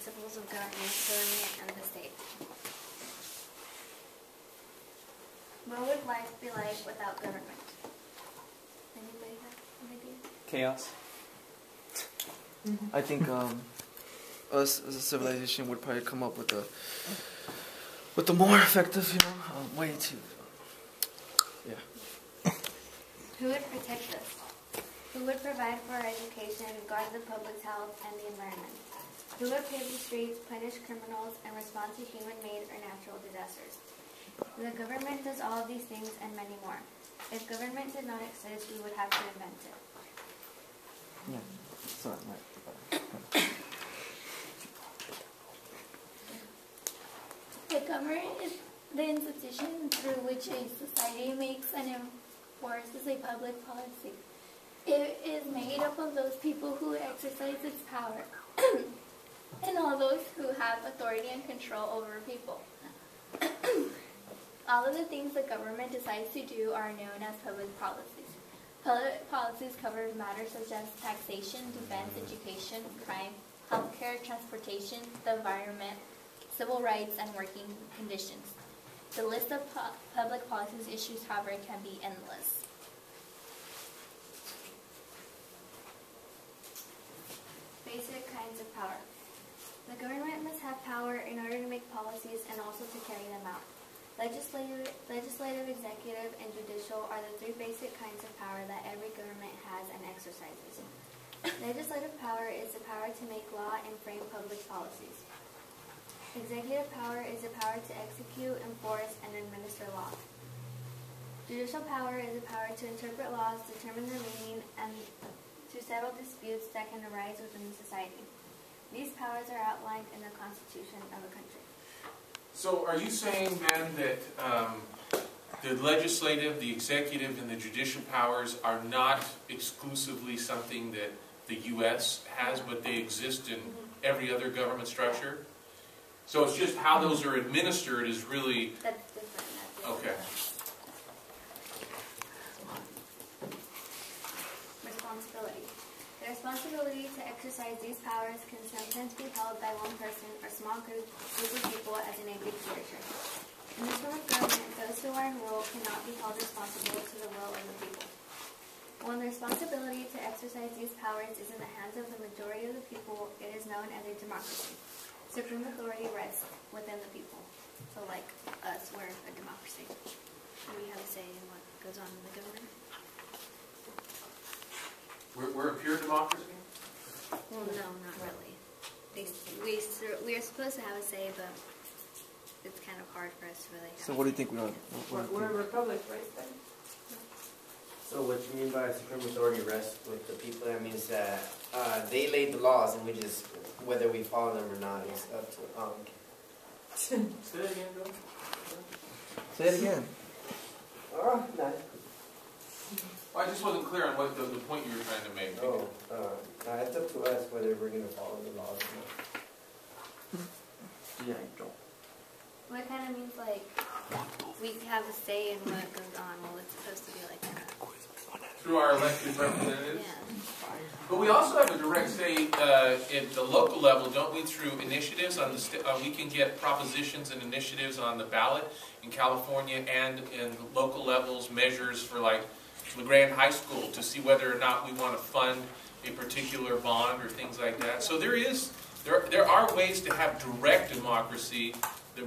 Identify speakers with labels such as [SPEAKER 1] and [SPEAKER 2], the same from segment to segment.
[SPEAKER 1] principles of government and the state. What would life be like without government? Anybody have an idea?
[SPEAKER 2] Chaos.
[SPEAKER 3] I think us as a civilization would probably come up with a more effective, way to,
[SPEAKER 1] Who would protect us? Who would provide for our education, guard the public health, and the environment? Who would pave the streets, punish criminals, and respond to human-made or natural disasters? The government does all of these things and many more. If government did not exist, we would have to invent it.
[SPEAKER 3] Yeah. Sorry,
[SPEAKER 4] The government is the institution through which a society makes and enforces a public policy. It is made up of those people who exercise its power and all those who have authority and control over people. All of the things the government decides to do are known as public policies. Public policies cover matters such as taxation, defense, education, crime, healthcare, transportation, the environment, civil rights, and working conditions. The list of public policies issues, however, can be endless.
[SPEAKER 1] Basic kinds of power. The government must have power in order to make policies and also to carry them out. Legislative, executive, and judicial are the three basic kinds of power that every government has and exercises. Legislative power is the power to make law and frame public policies. Executive power is the power to execute, enforce, and administer law. Judicial power is the power to interpret laws, determine their meaning, and to settle disputes that can arise within the society. These powers are outlined in the Constitution of a country.
[SPEAKER 5] So are you saying then that the legislative, the executive, and the judicial powers are not exclusively something that the U.S. has, but they exist in every other government structure? So it's just how those are administered is really...
[SPEAKER 1] That's different.
[SPEAKER 5] Okay.
[SPEAKER 1] Responsibility. The responsibility to exercise these powers can sometimes be held by one person or small group of people as in a dictatorship. In this form of government, those who are in rule cannot be held responsible to the will of the people. When the responsibility to exercise these powers is in the hands of the majority of the people, it is known as a democracy. Supreme authority rests within the people. So like us, we're a democracy. We have a say in what goes on in the government.
[SPEAKER 5] We're a pure democracy?
[SPEAKER 1] Well, no, not really. We are supposed to have a say, but it's kind of hard for us to really have
[SPEAKER 3] So what do you think we are?
[SPEAKER 6] We're a republic, right then?
[SPEAKER 7] So what you mean by supreme authority rests with the people, that means that they laid the laws and we just, whether we follow them or not, is up to
[SPEAKER 5] Say that again, Bill.
[SPEAKER 3] Say it again.
[SPEAKER 7] Oh, nice.
[SPEAKER 5] Well, I just wasn't clear on what the point you were trying to make.
[SPEAKER 7] Oh, it's up to us whether we're going to follow the laws or not.
[SPEAKER 3] Yeah, I don't.
[SPEAKER 1] Well, it kind of means like we have a say in what goes on. Well, it's supposed to be like that.
[SPEAKER 5] Through our elected representatives?
[SPEAKER 1] Yeah.
[SPEAKER 5] But we also have a direct say at the local level, don't we, through initiatives on the we can get propositions and initiatives on the ballot in California and in local levels, measures for like LeGrand High School to see whether or not we want to fund a particular bond or things like that. So there are ways to have direct democracy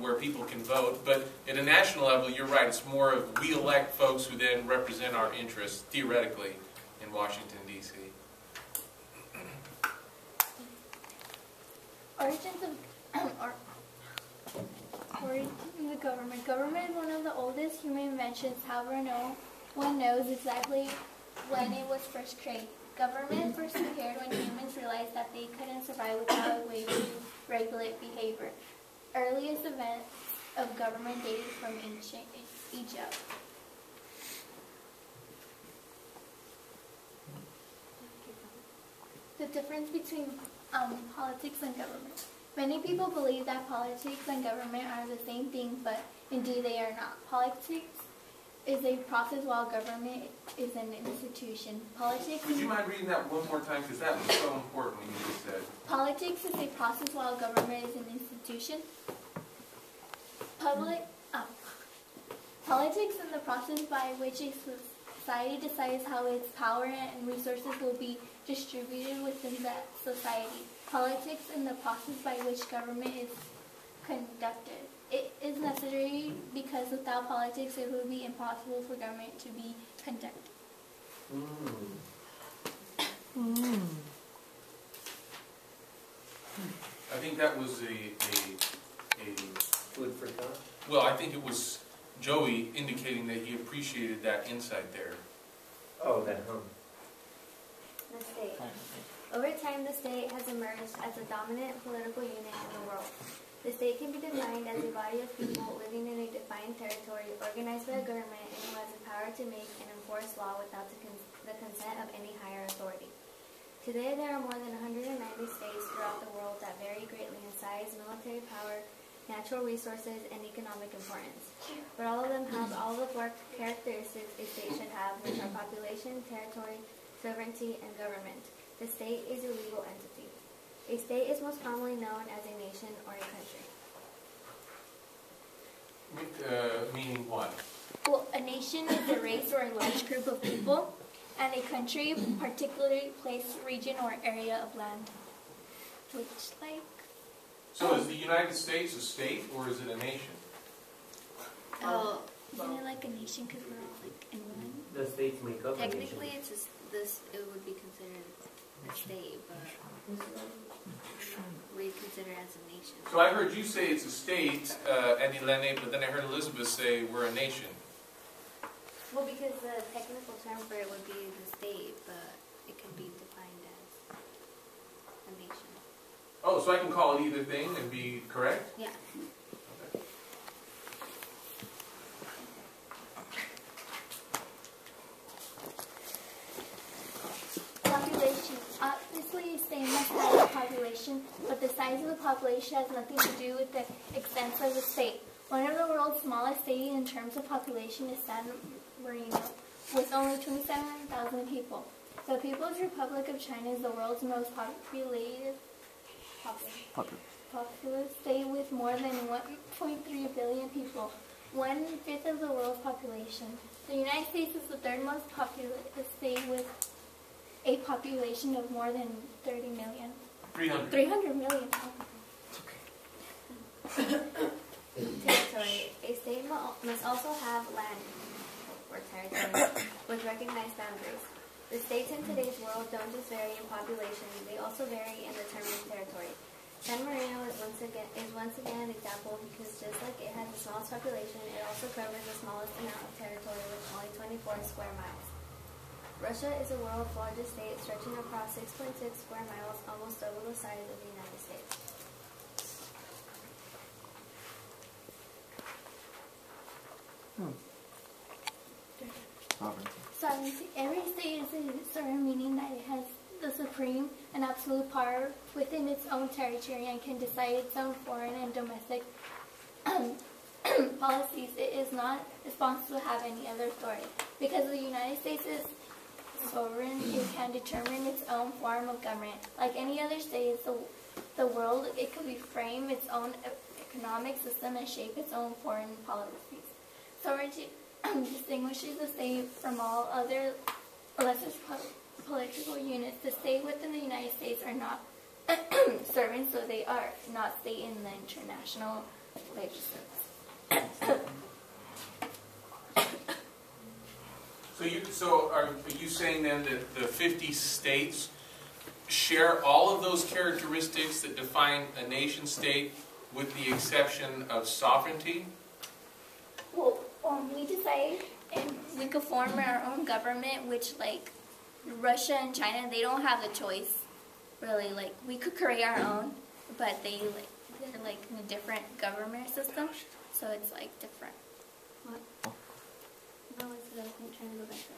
[SPEAKER 5] where people can vote, but at a national level, you're right, it's more of we elect folks who then represent our interests, theoretically, in Washington, D.C.
[SPEAKER 4] Origins of the government. Government is one of the oldest human inventions, however, no one knows exactly when it was first created. Government first appeared when humans realized that they couldn't survive without a way to regulate behavior. Earliest events of government dated from ancient Egypt. The difference between politics and government. Many people believe that politics and government are the same thing, but indeed they are not. Politics is a process while government is an institution. Politics
[SPEAKER 5] Would you mind reading that one more time? Because that was so important when you just said.
[SPEAKER 4] Politics is a process while government is an institution. Politics is the process by which a society decides how its power and resources will be distributed within that society. Politics is the process by which government is conducted. It is necessary because without politics it would be impossible for government to be conducted.
[SPEAKER 5] I think that was a
[SPEAKER 7] Food for thought.
[SPEAKER 5] well, I think it was Joey indicating that he appreciated that insight there.
[SPEAKER 7] Oh, that hum.
[SPEAKER 1] The state. Over time, the state has emerged as a dominant political unit in the world. The state can be defined as a body of people living in a defined territory organized by a government and who has the power to make and enforce law without the consent of any higher authority. Today, there are more than 190 states throughout the world that vary greatly in size, military power, natural resources, and economic importance. But all of them have all the four characteristics a state should have, which are population, territory, sovereignty, and government. The state is a legal entity. A state is most commonly known as a nation or a country.
[SPEAKER 5] Meaning what?
[SPEAKER 4] Well, a nation is a race or a large group of people, and a country, particularly place, region, or area of land. Which, like...
[SPEAKER 5] So is the United States a state or is it a nation?
[SPEAKER 1] Oh,
[SPEAKER 4] Isn't it like a nation because we're all like in one?
[SPEAKER 7] The states make up a
[SPEAKER 1] technically,
[SPEAKER 7] nation.
[SPEAKER 1] it's just this. It would be considered a state, but we consider it as a nation.
[SPEAKER 5] So I heard you say it's a state, Adilene, but then I heard Elizabeth say we're a nation.
[SPEAKER 1] Well, because the technical term for it would be the state, but it can be defined as a nation.
[SPEAKER 5] Oh, so I can call it either thing and be correct?
[SPEAKER 1] Yeah.
[SPEAKER 5] Okay.
[SPEAKER 4] Population. Obviously, a state must have a population, but the size of the population has nothing to do with the extent of the state. One of the world's smallest states in terms of population is San Marino, with only 27,000 people. The People's Republic of China is the world's most populous state with more than 1.3 billion people, 1/5 of the world's population. The United States is the third most populous state with a population of more than 30 million.
[SPEAKER 5] 300.
[SPEAKER 4] 300 million.
[SPEAKER 1] Territory. A state must also have land or territory with recognized boundaries. The states in today's world don't just vary in population; they also vary in the term of territory. San Marino is once again an example because just like it has the smallest population, it also covers the smallest amount of territory with only 24 square miles. Russia is the world's largest state, stretching across 6.6 square miles, almost double the size of the United States.
[SPEAKER 4] Sovereignty. Every state is a sovereign, meaning that it has the supreme and absolute power within its own territory and can decide its own foreign and domestic policies. It is not responsible to have any other authority. Because the United States is sovereign, it can determine its own form of government. Like any other state in the world, it could frame its own economic system and shape its own foreign policies. Sovereignty distinguishes the state from all other lesser political units. The state within the United States are not sovereign, so they are not state in the international legislation.
[SPEAKER 5] So are you saying then that the 50 states share all of those characteristics that define a nation state with the exception of sovereignty?
[SPEAKER 4] Well, we decide and we could form our own government, which like Russia and China, they don't have the choice, really. Like we could create our own, but they're like in a different government system, so it's like different.
[SPEAKER 1] What? No, it's I'm trying to go back to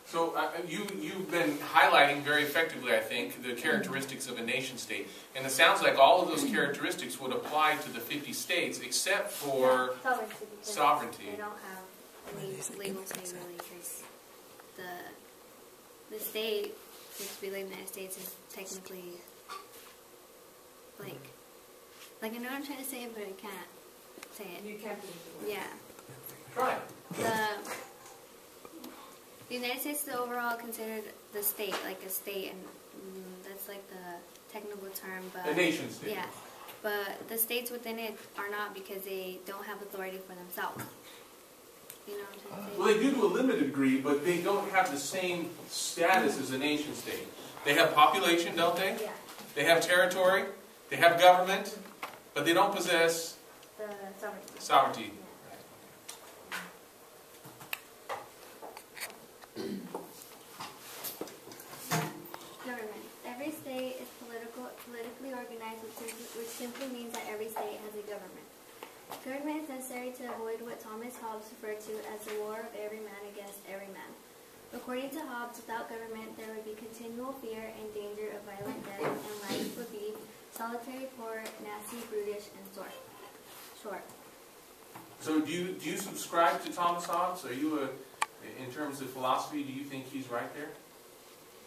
[SPEAKER 1] that
[SPEAKER 5] So you've been highlighting very effectively, I think, the characteristics of a nation state. And it sounds like all of those characteristics would apply to the 50 states except for
[SPEAKER 1] Sovereignty. Because
[SPEAKER 5] sovereignty.
[SPEAKER 1] They don't have any legal say really, because the state, which we live in the United States, is technically like I know what I'm trying to say, but I can't say it.
[SPEAKER 6] You can't be.
[SPEAKER 1] Yeah.
[SPEAKER 5] Try it.
[SPEAKER 1] The United States is overall considered the state, like a state, and that's like the technical term. But
[SPEAKER 5] A nation state.
[SPEAKER 1] Yeah, but the states within it are not, because they don't have authority for themselves. You know what I'm trying to say?
[SPEAKER 5] Well, they do to a limited degree, but they don't have the same status as a nation state. They have population, don't they?
[SPEAKER 1] Yeah,
[SPEAKER 5] They have territory. They have government, but they don't possess
[SPEAKER 1] the sovereignty.
[SPEAKER 5] sovereignty.
[SPEAKER 1] Government. Every state is politically organized, which simply means that every state has a government. Government is necessary to avoid what Thomas Hobbes referred to as the war of every man against every man. According to Hobbes, without government, there would be continual fear and danger of violent death, and life would be solitary, poor, nasty, brutish, and short.
[SPEAKER 5] So do you subscribe to Thomas Hobbes? Are you in terms of philosophy, do you think he's right there?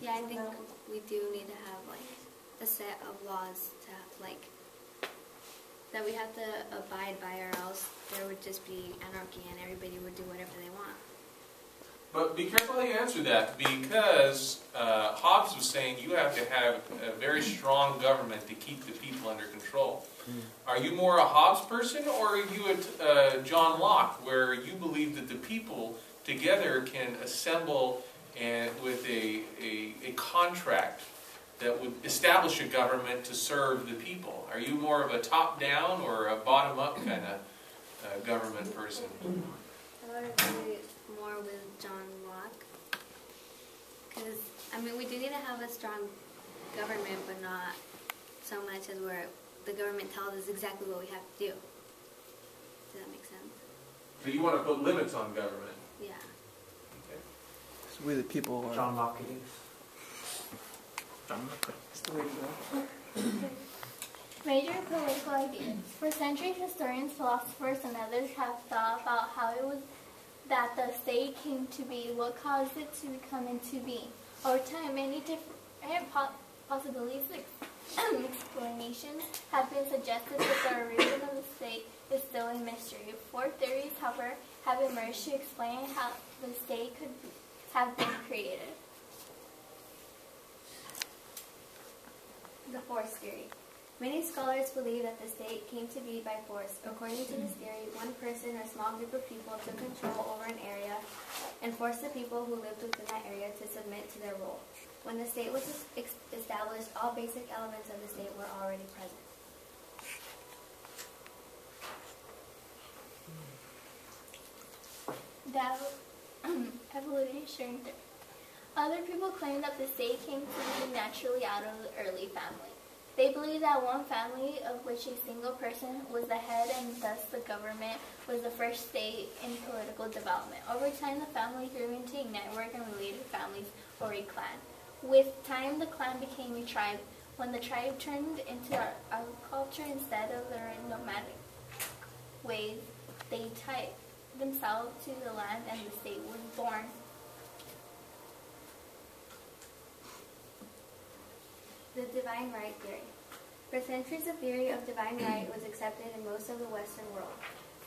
[SPEAKER 1] Yeah, I think we do need to have like a set of laws to have that we have to abide by, or else there would just be anarchy and everybody would do whatever they want.
[SPEAKER 5] But be careful how you answer that, because Hobbes was saying you have to have a very strong government to keep the people under control. Are you more a Hobbes person, or are you a John Locke, where you believe that the people together can assemble and with a contract that would establish a government to serve the people? Are you more of a top-down or a bottom-up kind of government person?
[SPEAKER 1] I would agree more with John Locke, because we do need to have a strong government, but not so much as where the government tells us exactly what we have to do. Does that make sense?
[SPEAKER 5] So you want to put limits on government?
[SPEAKER 1] Yeah.
[SPEAKER 5] Okay.
[SPEAKER 3] It's the way the people are.
[SPEAKER 7] John Locke.
[SPEAKER 3] It's the way to go.
[SPEAKER 4] Major political ideas. For centuries, historians, philosophers, and others have thought about how it was that the state came to be, what caused it to come into being. Over time, many different possibilities, explanations have been suggested, but the origin of the state is still a mystery. 4 theories, however, have emerged to explain how the state could have been created.
[SPEAKER 1] The force theory. Many scholars believe that the state came to be by force. According to this theory, one person or small group of people took control over an area and forced the people who lived within that area to submit to their rule. When the state was established, all basic elements of the state were already present.
[SPEAKER 4] Evolution theory. Other people claim that the state came to be naturally out of the early family. They believe that one family, of which a single person was the head and thus the government, was the first state in political development. Over time, the family grew into a network and related families, or a clan. With time, the clan became a tribe. When the tribe turned into agriculture instead of their nomadic ways, they tied themselves to the land and the state was born.
[SPEAKER 1] The divine right theory. For centuries, the theory of divine right was accepted in most of the Western world.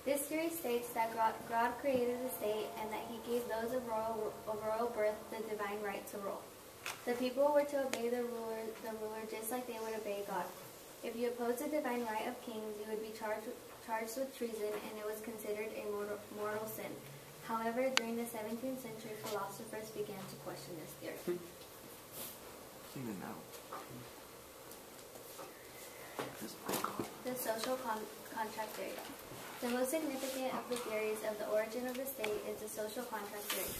[SPEAKER 1] This theory states that God created the state and that he gave those of royal birth the divine right to rule. The people were to obey the ruler just like they would obey God. If you opposed the divine right of kings, you would be charged with treason, and it was considered a mortal sin. However, during the 17th century, philosophers began to question this theory.
[SPEAKER 3] Even now.
[SPEAKER 1] The social contract theory. The most significant of the theories of the origin of the state is the social contract theory.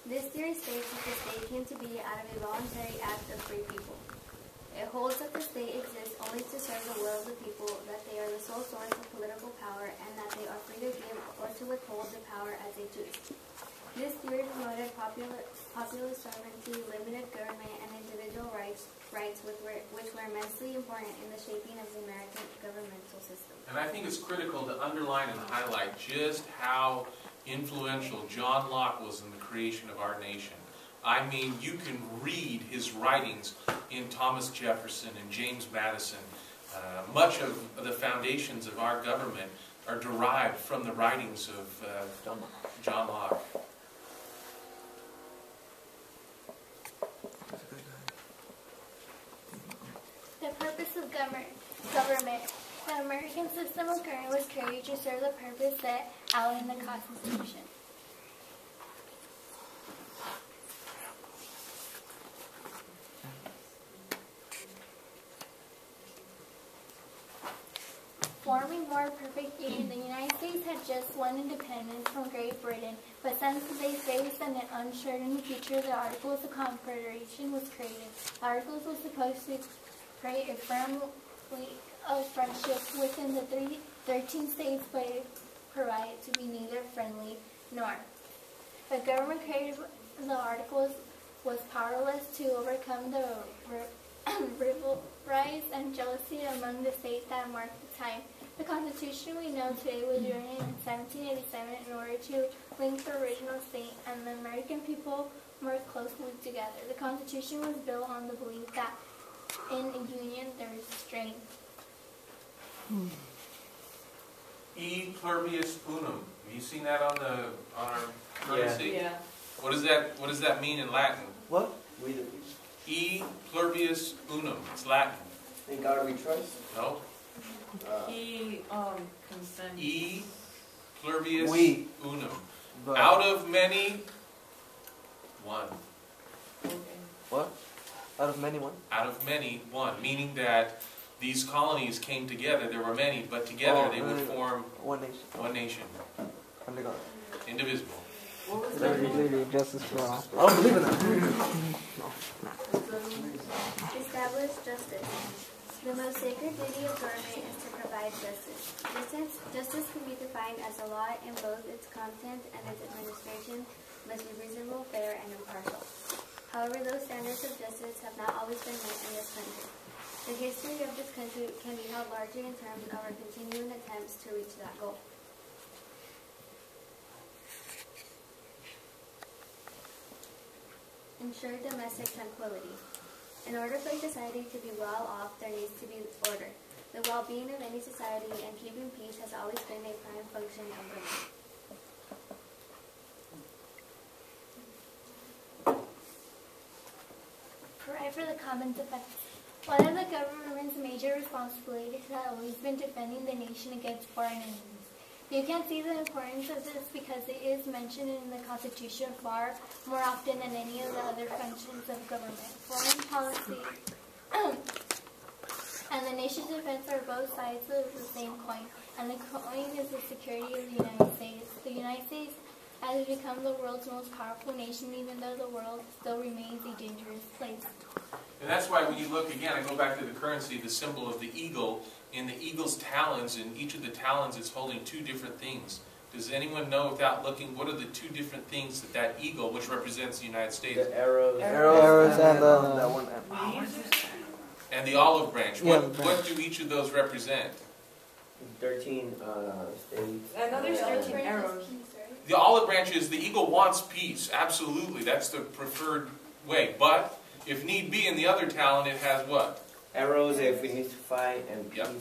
[SPEAKER 1] This theory states that the state came to be out of a voluntary act of free people. It holds that the state exists only to serve the will of the people, that they are the sole source of political power, and that they are free to give or to withhold the power as they choose. This theory promoted popular sovereignty, limited government, and individual rights which were immensely important in the shaping of the American governmental system.
[SPEAKER 5] And I think it's critical to underline and highlight just how influential John Locke was in the creation of our nation. I mean, you can read his writings in Thomas Jefferson and James Madison. Much of the foundations of our government are derived from the writings of John Locke.
[SPEAKER 4] The purpose of government. The American system of government was created to serve the purpose set out in the Constitution. Forming more perfect union, the United States had just won independence from Great Britain, but since they faced an uncertain future, the Articles of Confederation was created. The Articles were supposed to create a firm link of friendship within the 13 states, but it provided to be neither friendly nor. The government created the Articles was powerless to overcome the rivalries and jealousy among the states that marked the time. The Constitution we know today was written in 1787 in order to link the original state and the American people more closely together. The Constitution was built on the belief that in a union there is strength.
[SPEAKER 5] E pluribus unum. Have you seen that on our currency?
[SPEAKER 6] Yeah.
[SPEAKER 5] What does that mean in Latin?
[SPEAKER 3] What?
[SPEAKER 7] We the people.
[SPEAKER 5] E pluribus unum. It's Latin.
[SPEAKER 7] In God we trust.
[SPEAKER 5] No?
[SPEAKER 6] Consent.
[SPEAKER 5] E pluribus
[SPEAKER 3] We.
[SPEAKER 5] unum.
[SPEAKER 3] But,
[SPEAKER 5] Out of many, one.
[SPEAKER 6] Okay.
[SPEAKER 3] what? Out of many one?
[SPEAKER 5] Out of many, one. Meaning that these colonies came together. There were many, but together they would form
[SPEAKER 3] One nation.
[SPEAKER 5] one nation.
[SPEAKER 3] Under God.
[SPEAKER 5] Indivisible.
[SPEAKER 6] What was that one?
[SPEAKER 2] Liberty, justice for all.
[SPEAKER 3] I don't believe in that.
[SPEAKER 1] Establish justice. The most sacred duty of government is to provide justice. Justice can be defined as a law in both its content and its administration must be reasonable, fair, and impartial. However, those standards of justice have not always been met in this country. The history of this country can be held largely in terms of our continuing attempts to reach that goal. Ensure domestic tranquility. In order for society to be well off, there needs to be order. The well-being of any society and keeping peace has always been a prime function of government.
[SPEAKER 4] Provide for the common defense. One of the government's major responsibilities has always been defending the nation against foreign enemies. You can see the importance of this because it is mentioned in the Constitution far more often than any of the other functions of government. Foreign policy and the nation's defense are both sides of the same coin, and the coin is the security of the United States. The United States has become the world's most powerful nation, even though the world still remains a dangerous place.
[SPEAKER 5] And that's why when you look again, I go back to the currency, the symbol of the eagle. In the eagle's talons, in each of the talons, it's holding two different things. Does anyone know, without looking, what are the two different things that eagle, which represents the United States,
[SPEAKER 7] The arrows.
[SPEAKER 2] Arrows and
[SPEAKER 3] that one.
[SPEAKER 5] and the olive branch?
[SPEAKER 2] Yeah,
[SPEAKER 5] What,
[SPEAKER 2] the
[SPEAKER 5] what do each of those represent?
[SPEAKER 7] 13 states.
[SPEAKER 6] I know there's 13 arrows.
[SPEAKER 5] The olive branch is the eagle wants peace. Absolutely, that's the preferred way. But if need be, in the other talon, it has what?
[SPEAKER 7] Arrows if we need to fight, and peace.
[SPEAKER 5] Yep.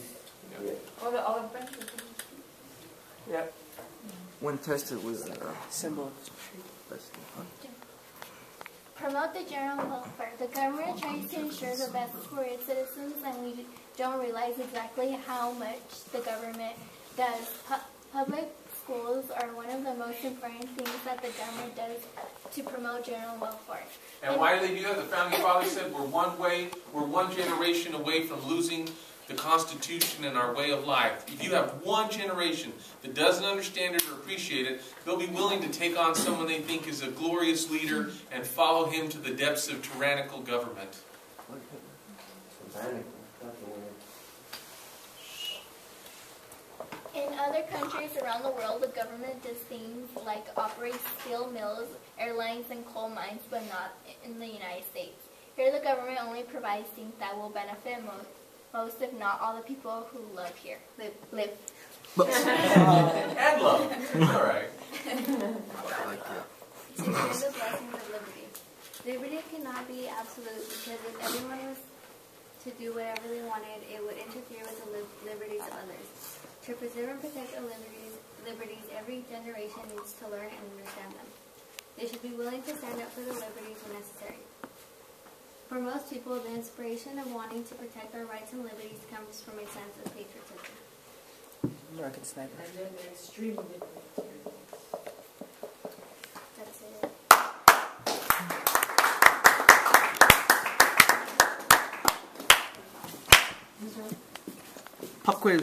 [SPEAKER 7] Yeah.
[SPEAKER 6] Oh, the olive branch.
[SPEAKER 3] Yeah. When tested with
[SPEAKER 2] symbol.
[SPEAKER 4] Promote the general welfare. The government tries to ensure the best for its citizens, and we don't realize exactly how much the government does. Public schools are one of the most important things that the government does to promote general welfare.
[SPEAKER 5] And why do they do that? The Founding Fathers said we're one generation away from losing the Constitution and our way of life. If you have one generation that doesn't understand it or appreciate it, they'll be willing to take on someone they think is a glorious leader and follow him to the depths of tyrannical government.
[SPEAKER 7] Tyrannical, that's the word.
[SPEAKER 4] In other countries around the world, the government does things like operate steel mills, airlines, and coal mines, but not in the United States. Here, the government only provides things that will benefit most, if not all, the people who live here. Live.
[SPEAKER 5] And love. All right.
[SPEAKER 3] I like that.
[SPEAKER 1] To share the blessings of liberty. Liberty cannot be absolute because if everyone was to do whatever they wanted, it would interfere with the liberties of others. To preserve and protect the liberties, every generation needs to learn and understand them. They should be willing to stand up for the liberties when necessary. For most people, the inspiration of wanting to protect our rights and liberties comes from a sense of patriotism.
[SPEAKER 2] American Sniper.
[SPEAKER 6] And then the extreme libertarians.
[SPEAKER 1] That's it.
[SPEAKER 2] Pop quiz.